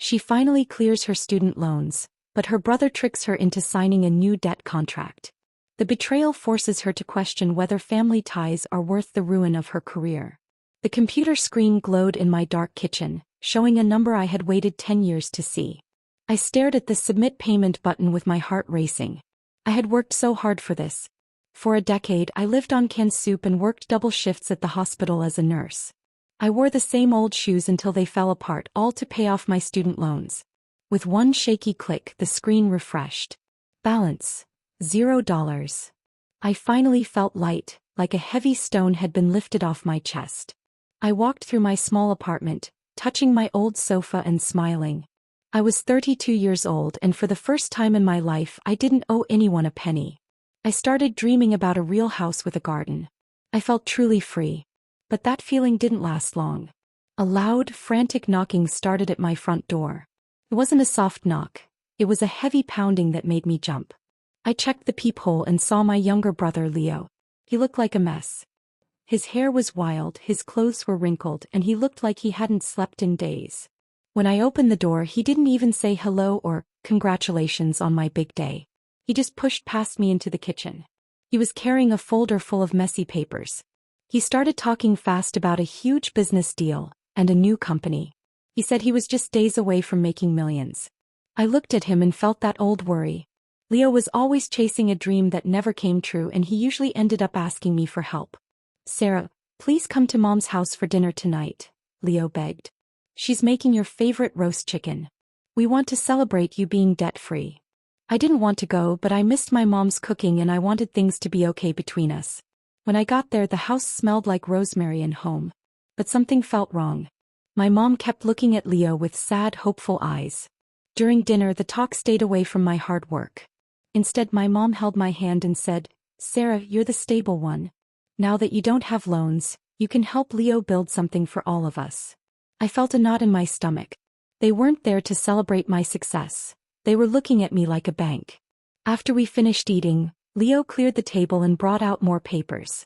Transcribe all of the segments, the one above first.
She finally clears her student loans, but her brother tricks her into signing a new debt contract. The betrayal forces her to question whether family ties are worth the ruin of her career. The computer screen glowed in my dark kitchen, showing a number I had waited 10 years to see. I stared at the submit payment button with my heart racing. I had worked so hard for this. For a decade, I lived on canned soup and worked double shifts at the hospital as a nurse. I wore the same old shoes until they fell apart, all to pay off my student loans. With one shaky click, the screen refreshed. Balance: $0. I finally felt light, like a heavy stone had been lifted off my chest. I walked through my small apartment, touching my old sofa and smiling. I was 32 years old, and for the first time in my life I didn't owe anyone a penny. I started dreaming about a real house with a garden. I felt truly free. But that feeling didn't last long. A loud, frantic knocking started at my front door. It wasn't a soft knock. It was a heavy pounding that made me jump. I checked the peephole and saw my younger brother Leo. He looked like a mess. His hair was wild, his clothes were wrinkled, and he looked like he hadn't slept in days. When I opened the door, he didn't even say hello or congratulations on my big day. He just pushed past me into the kitchen. He was carrying a folder full of messy papers. He started talking fast about a huge business deal and a new company. He said he was just days away from making millions. I looked at him and felt that old worry. Leo was always chasing a dream that never came true, and he usually ended up asking me for help. "Sarah, please come to Mom's house for dinner tonight," Leo begged. "She's making your favorite roast chicken. We want to celebrate you being debt-free." I didn't want to go, but I missed my mom's cooking and I wanted things to be okay between us. When I got there, the house smelled like rosemary and home. But something felt wrong. My mom kept looking at Leo with sad, hopeful eyes. During dinner, the talk stayed away from my hard work. Instead, my mom held my hand and said, "Sarah, you're the stable one. Now that you don't have loans, you can help Leo build something for all of us." I felt a knot in my stomach. They weren't there to celebrate my success. They were looking at me like a bank. After we finished eating, Leo cleared the table and brought out more papers.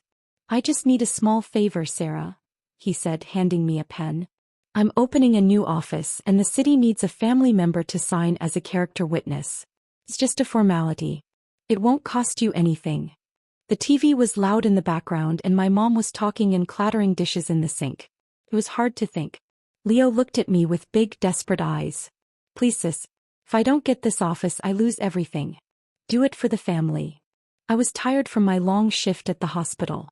"I just need a small favor, Sarah," he said, handing me a pen. "I'm opening a new office, and the city needs a family member to sign as a character witness. It's just a formality. It won't cost you anything." The TV was loud in the background, and my mom was talking and clattering dishes in the sink. It was hard to think. Leo looked at me with big, desperate eyes. "Please, sis. If I don't get this office, I lose everything. Do it for the family." I was tired from my long shift at the hospital.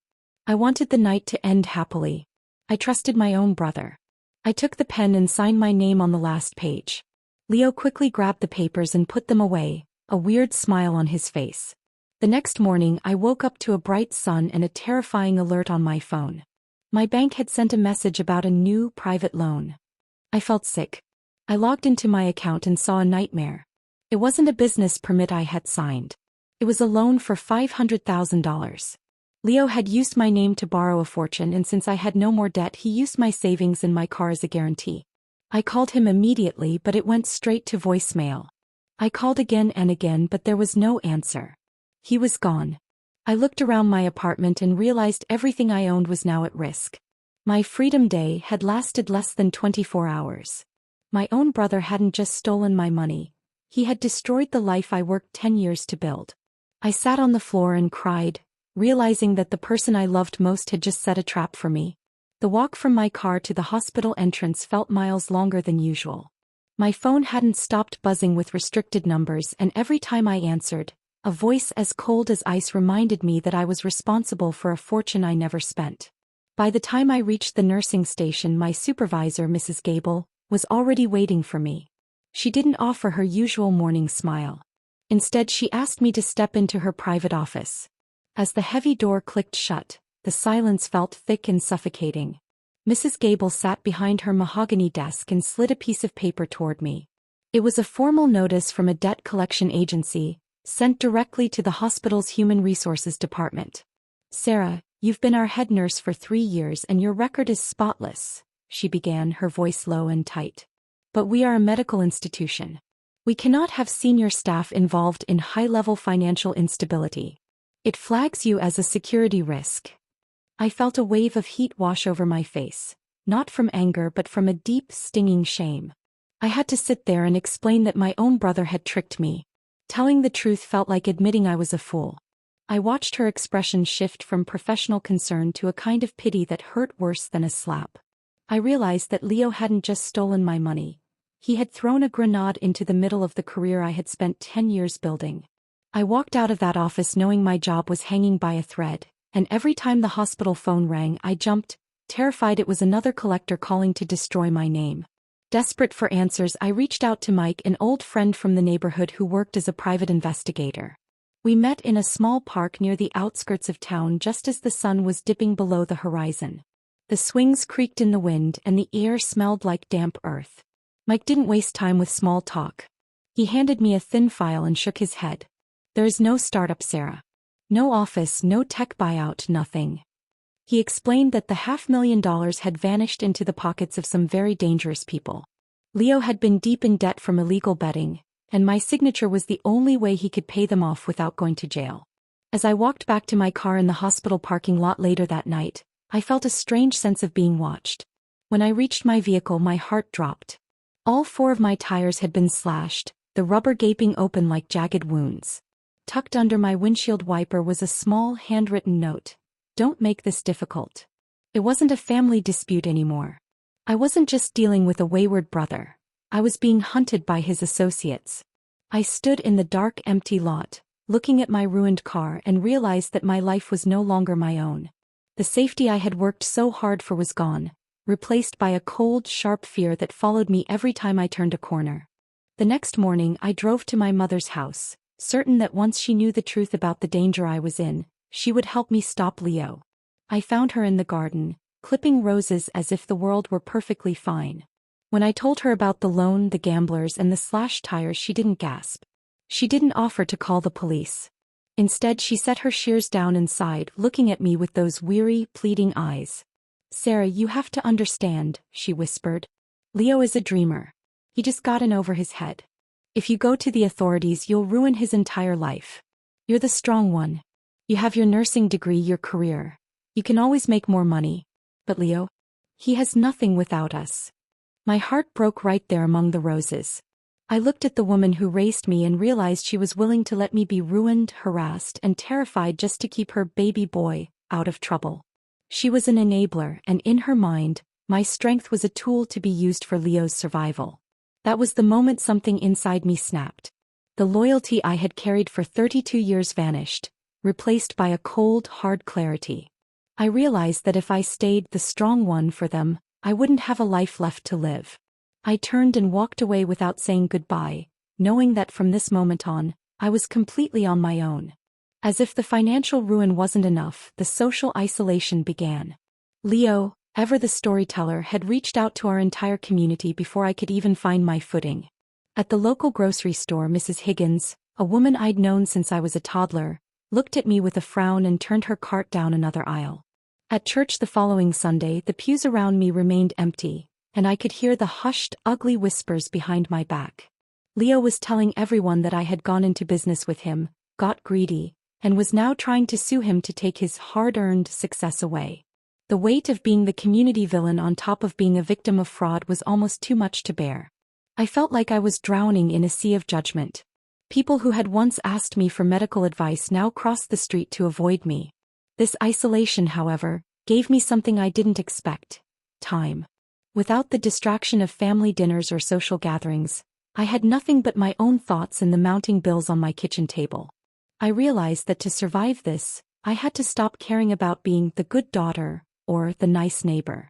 I wanted the night to end happily. I trusted my own brother. I took the pen and signed my name on the last page. Leo quickly grabbed the papers and put them away, a weird smile on his face. The next morning, I woke up to a bright sun and a terrifying alert on my phone. My bank had sent a message about a new private loan. I felt sick. I logged into my account and saw a nightmare. It wasn't a business permit I had signed. It was a loan for $500,000. Leo had used my name to borrow a fortune, and since I had no more debt, he used my savings and my car as a guarantee. I called him immediately, but it went straight to voicemail. I called again and again, but there was no answer. He was gone. I looked around my apartment and realized everything I owned was now at risk. My freedom day had lasted less than 24 hours. My own brother hadn't just stolen my money. He had destroyed the life I worked 10 years to build. I sat on the floor and cried, realizing that the person I loved most had just set a trap for me. The walk from my car to the hospital entrance felt miles longer than usual. My phone hadn't stopped buzzing with restricted numbers, and every time I answered, a voice as cold as ice reminded me that I was responsible for a fortune I never spent. By the time I reached the nursing station, my supervisor, Mrs. Gable, was already waiting for me. She didn't offer her usual morning smile. Instead, she asked me to step into her private office. As the heavy door clicked shut, the silence felt thick and suffocating. Mrs. Gable sat behind her mahogany desk and slid a piece of paper toward me. It was a formal notice from a debt collection agency, sent directly to the hospital's Human Resources Department. "Sarah, you've been our head nurse for 3 years and your record is spotless," she began, her voice low and tight. "But we are a medical institution. We cannot have senior staff involved in high-level financial instability. It flags you as a security risk." I felt a wave of heat wash over my face, not from anger but from a deep, stinging shame. I had to sit there and explain that my own brother had tricked me. Telling the truth felt like admitting I was a fool. I watched her expression shift from professional concern to a kind of pity that hurt worse than a slap. I realized that Leo hadn't just stolen my money. He had thrown a grenade into the middle of the career I had spent 10 years building. I walked out of that office knowing my job was hanging by a thread, and every time the hospital phone rang I jumped, terrified it was another collector calling to destroy my name. Desperate for answers, I reached out to Mike, an old friend from the neighborhood who worked as a private investigator. We met in a small park near the outskirts of town just as the sun was dipping below the horizon. The swings creaked in the wind and the air smelled like damp earth. Mike didn't waste time with small talk. He handed me a thin file and shook his head. "There is no startup, Sarah. No office, no tech buyout, nothing." He explained that the $500,000 had vanished into the pockets of some very dangerous people. Leo had been deep in debt from illegal betting, and my signature was the only way he could pay them off without going to jail. As I walked back to my car in the hospital parking lot later that night, I felt a strange sense of being watched. When I reached my vehicle, my heart dropped. All 4 of my tires had been slashed, the rubber gaping open like jagged wounds. Tucked under my windshield wiper was a small handwritten note. "Don't make this difficult." It wasn't a family dispute anymore. I wasn't just dealing with a wayward brother. I was being hunted by his associates. I stood in the dark, empty lot, looking at my ruined car, and realized that my life was no longer my own. The safety I had worked so hard for was gone, replaced by a cold, sharp fear that followed me every time I turned a corner. The next morning I drove to my mother's house, certain that once she knew the truth about the danger I was in, she would help me stop Leo. I found her in the garden, clipping roses as if the world were perfectly fine. When I told her about the loan, the gamblers, and the slashed tires, she didn't gasp. She didn't offer to call the police. Instead, she set her shears down and sighed, looking at me with those weary, pleading eyes. "Sarah, you have to understand," she whispered. "Leo is a dreamer. He just got in over his head. If you go to the authorities, you'll ruin his entire life. You're the strong one. You have your nursing degree, your career. You can always make more money. But Leo? He has nothing without us." My heart broke right there among the roses. I looked at the woman who raised me and realized she was willing to let me be ruined, harassed, and terrified just to keep her baby boy out of trouble. She was an enabler, and in her mind, my strength was a tool to be used for Leo's survival. That was the moment something inside me snapped. The loyalty I had carried for 32 years vanished, replaced by a cold, hard clarity. I realized that if I stayed the strong one for them, I wouldn't have a life left to live. I turned and walked away without saying goodbye, knowing that from this moment on, I was completely on my own. As if the financial ruin wasn't enough, the social isolation began. Leo, ever the storyteller, had reached out to our entire community before I could even find my footing. At the local grocery store, Mrs. Higgins, a woman I'd known since I was a toddler, looked at me with a frown and turned her cart down another aisle. At church the following Sunday, the pews around me remained empty, and I could hear the hushed, ugly whispers behind my back. Leo was telling everyone that I had gone into business with him, got greedy, and was now trying to sue him to take his hard-earned success away. The weight of being the community villain on top of being a victim of fraud was almost too much to bear. I felt like I was drowning in a sea of judgment. People who had once asked me for medical advice now crossed the street to avoid me. This isolation, however, gave me something I didn't expect: time. Without the distraction of family dinners or social gatherings, I had nothing but my own thoughts and the mounting bills on my kitchen table. I realized that to survive this, I had to stop caring about being the good daughter or the nice neighbor.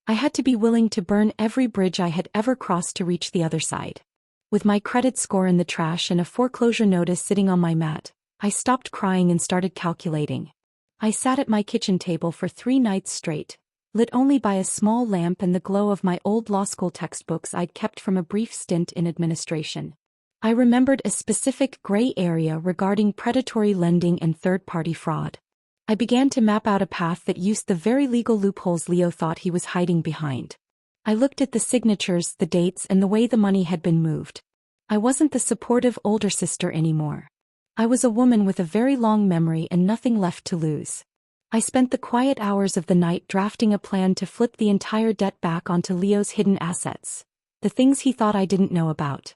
I had to be willing to burn every bridge I had ever crossed to reach the other side. With my credit score in the trash and a foreclosure notice sitting on my mat, I stopped crying and started calculating. I sat at my kitchen table for 3 nights straight, lit only by a small lamp and the glow of my old law school textbooks I'd kept from a brief stint in administration. I remembered a specific gray area regarding predatory lending and third-party fraud. I began to map out a path that used the very legal loopholes Leo thought he was hiding behind. I looked at the signatures, the dates, and the way the money had been moved. I wasn't the supportive older sister anymore. I was a woman with a very long memory and nothing left to lose. I spent the quiet hours of the night drafting a plan to flip the entire debt back onto Leo's hidden assets. the things he thought I didn't know about.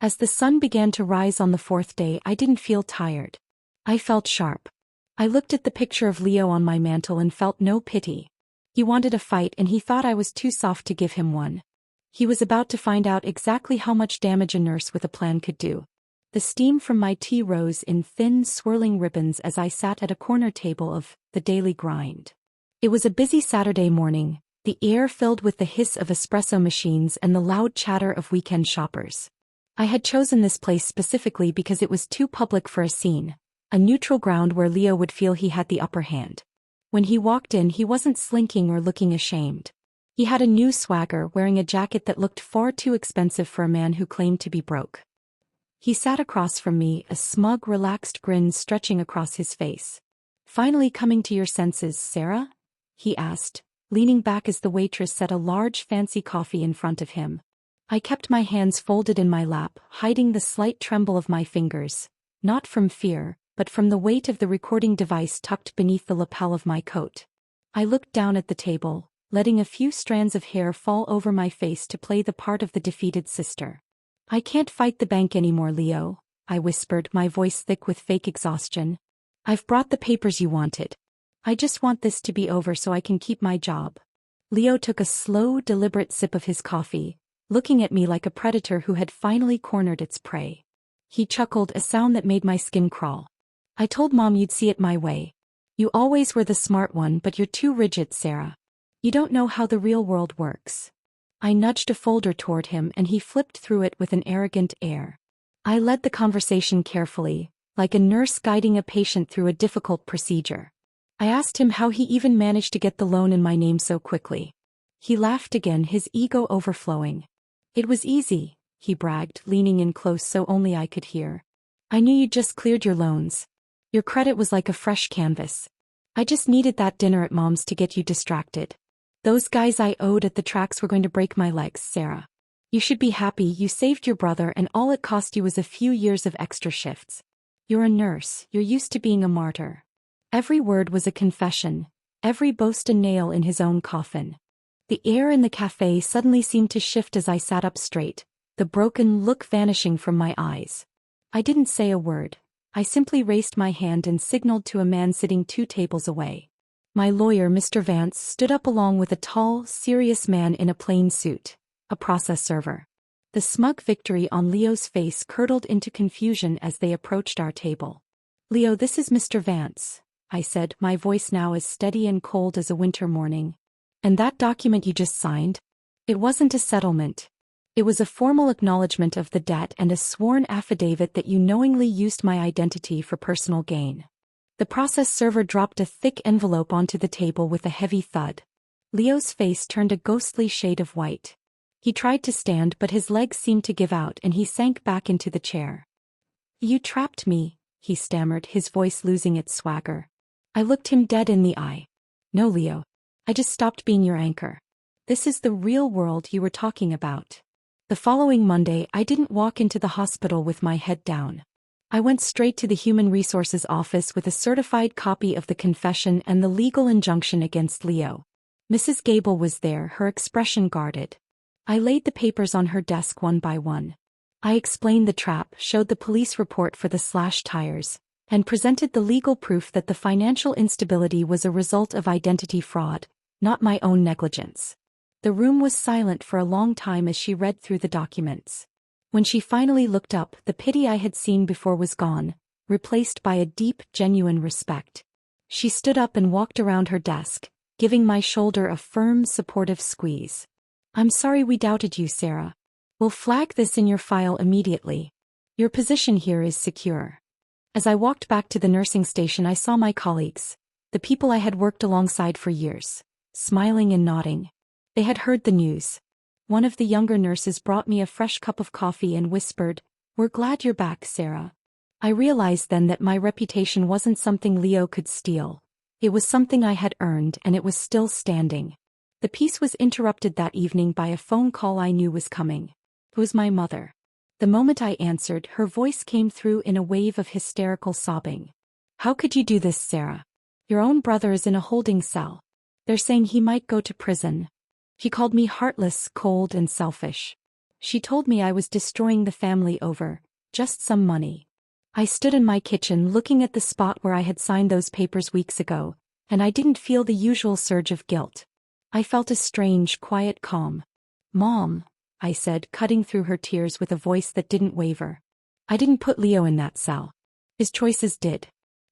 As the sun began to rise on the fourth day, I didn't feel tired. I felt sharp. I looked at the picture of Leo on my mantle and felt no pity. He wanted a fight and he thought I was too soft to give him one. He was about to find out exactly how much damage a nurse with a plan could do. The steam from my tea rose in thin, swirling ribbons as I sat at a corner table of The Daily Grind. It was a busy Saturday morning, the air filled with the hiss of espresso machines and the loud chatter of weekend shoppers. I had chosen this place specifically because it was too public for a scene, a neutral ground where Leo would feel he had the upper hand. When he walked in, he wasn't slinking or looking ashamed. He had a new swagger, wearing a jacket that looked far too expensive for a man who claimed to be broke. He sat across from me, a smug, relaxed grin stretching across his face. "Finally coming to your senses, Sarah?" he asked, leaning back as the waitress set a large fancy coffee in front of him. I kept my hands folded in my lap, hiding the slight tremble of my fingers, not from fear, but from the weight of the recording device tucked beneath the lapel of my coat. I looked down at the table, letting a few strands of hair fall over my face to play the part of the defeated sister. "I can't fight the bank anymore, Leo," I whispered, my voice thick with fake exhaustion. "I've brought the papers you wanted. I just want this to be over so I can keep my job." Leo took a slow, deliberate sip of his coffee, looking at me like a predator who had finally cornered its prey. He chuckled, a sound that made my skin crawl. "I told Mom you'd see it my way. You always were the smart one, but you're too rigid, Sarah. You don't know how the real world works." I nudged a folder toward him and he flipped through it with an arrogant air. I led the conversation carefully, like a nurse guiding a patient through a difficult procedure. I asked him how he even managed to get the loan in my name so quickly. He laughed again, his ego overflowing. "It was easy," he bragged, leaning in close so only I could hear. "I knew you'd just cleared your loans. Your credit was like a fresh canvas. I just needed that dinner at Mom's to get you distracted. Those guys I owed at the tracks were going to break my legs, Sarah. You should be happy you saved your brother and all it cost you was a few years of extra shifts. You're a nurse, you're used to being a martyr." Every word was a confession, every boast a nail in his own coffin. The air in the cafe suddenly seemed to shift as I sat up straight, the broken look vanishing from my eyes. I didn't say a word. I simply raised my hand and signaled to a man sitting 2 tables away. My lawyer, Mr. Vance, stood up along with a tall, serious man in a plain suit, a process server. The smug victory on Leo's face curdled into confusion as they approached our table. "Leo, this is Mr. Vance," I said, my voice now as steady and cold as a winter morning. "And that document you just signed? It wasn't a settlement. It was a formal acknowledgement of the debt and a sworn affidavit that you knowingly used my identity for personal gain." The process server dropped a thick envelope onto the table with a heavy thud. Leo's face turned a ghostly shade of white. He tried to stand, but his legs seemed to give out and he sank back into the chair. "You trapped me," he stammered, his voice losing its swagger. I looked him dead in the eye. "No, Leo. I just stopped being your anchor. This is the real world you were talking about." The following Monday, I didn't walk into the hospital with my head down. I went straight to the Human Resources office with a certified copy of the confession and the legal injunction against Leo. Mrs. Gable was there, her expression guarded. I laid the papers on her desk one by one. I explained the trap, showed the police report for the slashed tires, and presented the legal proof that the financial instability was a result of identity fraud, not my own negligence. The room was silent for a long time as she read through the documents. When she finally looked up, the pity I had seen before was gone, replaced by a deep, genuine respect. She stood up and walked around her desk, giving my shoulder a firm, supportive squeeze. "I'm sorry we doubted you, Sarah. We'll flag this in your file immediately. Your position here is secure." As I walked back to the nursing station, I saw my colleagues, the people I had worked alongside for years, smiling and nodding. They had heard the news. One of the younger nurses brought me a fresh cup of coffee and whispered, "We're glad you're back, Sarah." I realized then that my reputation wasn't something Leo could steal. It was something I had earned, and it was still standing. The peace was interrupted that evening by a phone call I knew was coming. It was my mother. The moment I answered, her voice came through in a wave of hysterical sobbing. "How could you do this, Sarah? Your own brother is in a holding cell. They're saying he might go to prison." She called me heartless, cold, and selfish. She told me I was destroying the family over just some money. I stood in my kitchen looking at the spot where I had signed those papers weeks ago, and I didn't feel the usual surge of guilt. I felt a strange, quiet calm. "Mom," I said, cutting through her tears with a voice that didn't waver. "I didn't put Leo in that cell. His choices did.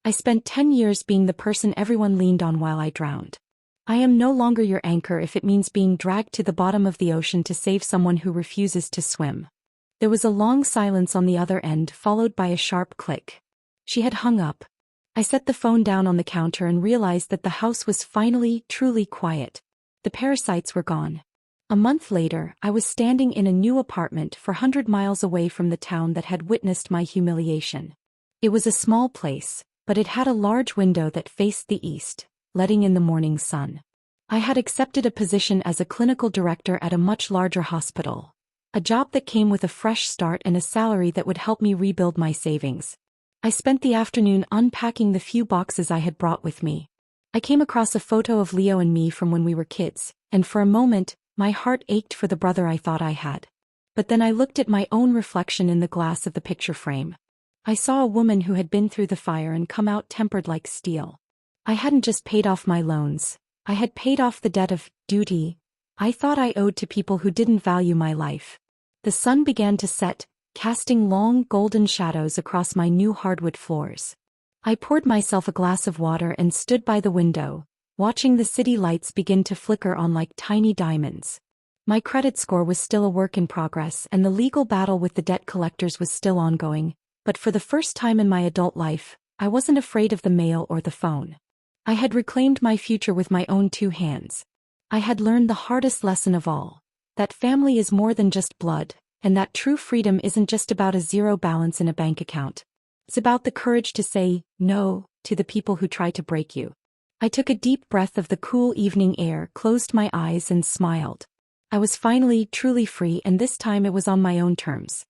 I spent 10 years being the person everyone leaned on while I drowned. I am no longer your anchor if it means being dragged to the bottom of the ocean to save someone who refuses to swim." There was a long silence on the other end, followed by a sharp click. She had hung up. I set the phone down on the counter and realized that the house was finally, truly quiet. The parasites were gone. A month later, I was standing in a new apartment 400 miles away from the town that had witnessed my humiliation. It was a small place, but it had a large window that faced the east, letting in the morning sun. I had accepted a position as a clinical director at a much larger hospital, a job that came with a fresh start and a salary that would help me rebuild my savings. I spent the afternoon unpacking the few boxes I had brought with me. I came across a photo of Leo and me from when we were kids, and for a moment, my heart ached for the brother I thought I had. But then I looked at my own reflection in the glass of the picture frame. I saw a woman who had been through the fire and come out tempered like steel. I hadn't just paid off my loans, I had paid off the debt of duty I thought I owed to people who didn't value my life. The sun began to set, casting long golden shadows across my new hardwood floors. I poured myself a glass of water and stood by the window, watching the city lights begin to flicker on like tiny diamonds. My credit score was still a work in progress and the legal battle with the debt collectors was still ongoing, but for the first time in my adult life, I wasn't afraid of the mail or the phone. I had reclaimed my future with my own 2 hands. I had learned the hardest lesson of all, that family is more than just blood, and that true freedom isn't just about a zero balance in a bank account. It's about the courage to say no to the people who try to break you. I took a deep breath of the cool evening air, closed my eyes and smiled. I was finally truly free, and this time it was on my own terms.